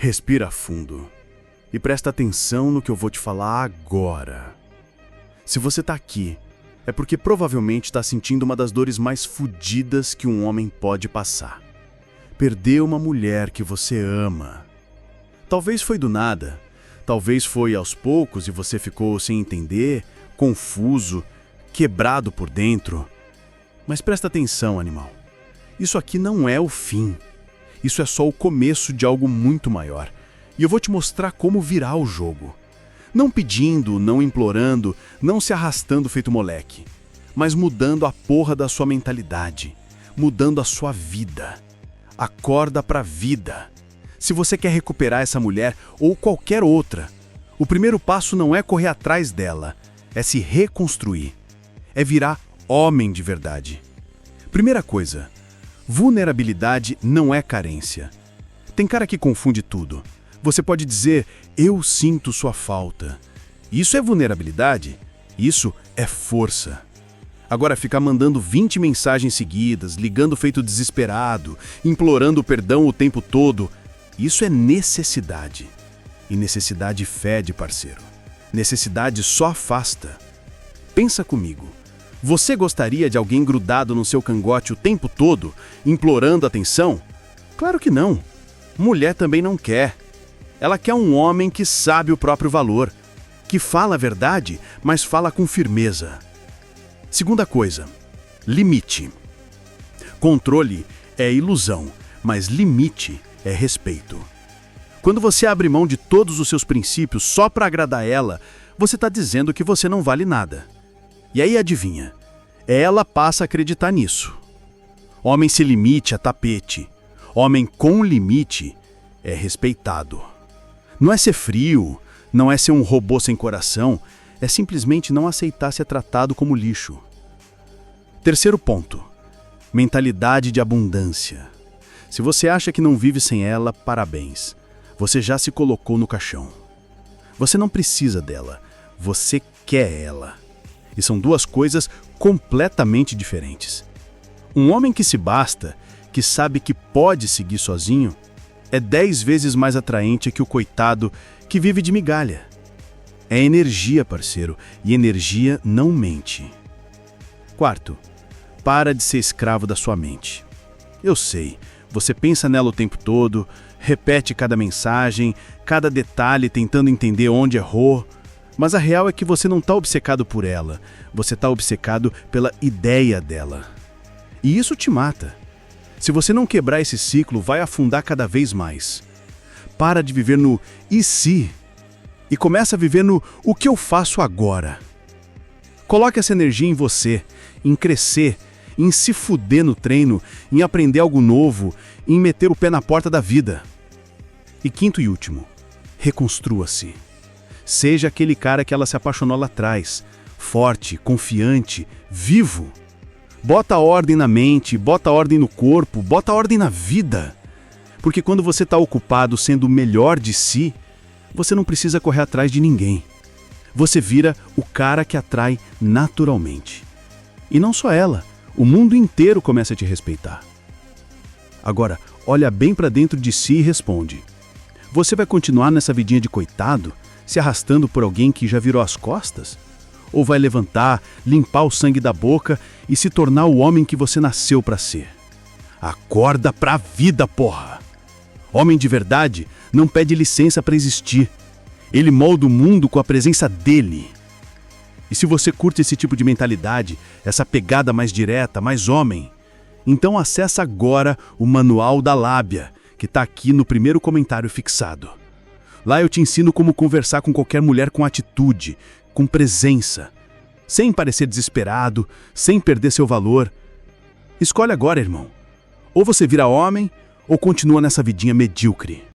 Respira fundo e presta atenção no que eu vou te falar agora. Se você tá aqui, é porque provavelmente está sentindo uma das dores mais fodidas que um homem pode passar. Perder uma mulher que você ama. Talvez foi do nada, talvez foi aos poucos e você ficou sem entender, confuso, quebrado por dentro. Mas presta atenção, animal. Isso aqui não é o fim. Isso é só o começo de algo muito maior. E eu vou te mostrar como virar o jogo. Não pedindo, não implorando, não se arrastando feito moleque, mas mudando a porra da sua mentalidade, mudando a sua vida. Acorda pra vida. Se você quer recuperar essa mulher ou qualquer outra, o primeiro passo não é correr atrás dela, é se reconstruir. É virar homem de verdade. Primeira coisa, vulnerabilidade não é carência. Tem cara que confunde tudo. Você pode dizer, eu sinto sua falta. Isso é vulnerabilidade? Isso é força. Agora, ficar mandando 20 mensagens seguidas, ligando feito desesperado, implorando perdão o tempo todo, isso é necessidade. E necessidade fede, parceiro. Necessidade só afasta. Pensa comigo. Você gostaria de alguém grudado no seu cangote o tempo todo, implorando atenção? Claro que não. Mulher também não quer. Ela quer um homem que sabe o próprio valor, que fala a verdade, mas fala com firmeza. Segunda coisa, limite. Controle é ilusão, mas limite é respeito. Quando você abre mão de todos os seus princípios só para agradar ela, você está dizendo que você não vale nada. E aí adivinha, ela passa a acreditar nisso. Homem sem limite é tapete. Homem com limite é respeitado. Não é ser frio, não é ser um robô sem coração, é simplesmente não aceitar ser tratado como lixo. Terceiro ponto, mentalidade de abundância. Se você acha que não vive sem ela, parabéns. Você já se colocou no caixão. Você não precisa dela, você quer ela. E são duas coisas completamente diferentes. Um homem que se basta, que sabe que pode seguir sozinho, é 10 vezes mais atraente que o coitado que vive de migalha. É energia, parceiro, e energia não mente. Quarto, para de ser escravo da sua mente. Eu sei, você pensa nela o tempo todo, repete cada mensagem, cada detalhe tentando entender onde errou, mas a real é que você não está obcecado por ela, você está obcecado pela ideia dela. E isso te mata. Se você não quebrar esse ciclo, vai afundar cada vez mais. Para de viver no e se e começa a viver no o que eu faço agora. Coloque essa energia em você, em crescer, em se fuder no treino, em aprender algo novo, em meter o pé na porta da vida. E quinto e último, reconstrua-se. Seja aquele cara que ela se apaixonou lá atrás, forte, confiante, vivo. Bota ordem na mente, bota ordem no corpo, bota ordem na vida. Porque quando você está ocupado sendo o melhor de si, você não precisa correr atrás de ninguém. Você vira o cara que atrai naturalmente. E não só ela, o mundo inteiro começa a te respeitar. Agora, olha bem para dentro de si e responde. Você vai continuar nessa vidinha de coitado, se arrastando por alguém que já virou as costas? Ou vai levantar, limpar o sangue da boca e se tornar o homem que você nasceu para ser? Acorda pra vida, porra! Homem de verdade não pede licença para existir. Ele molda o mundo com a presença dele. E se você curte esse tipo de mentalidade, essa pegada mais direta, mais homem, então acessa agora o Manual da Lábia, que está aqui no primeiro comentário fixado. Lá eu te ensino como conversar com qualquer mulher com atitude, com presença, sem parecer desesperado, sem perder seu valor. Escolhe agora, irmão. Ou você vira homem, ou continua nessa vidinha medíocre.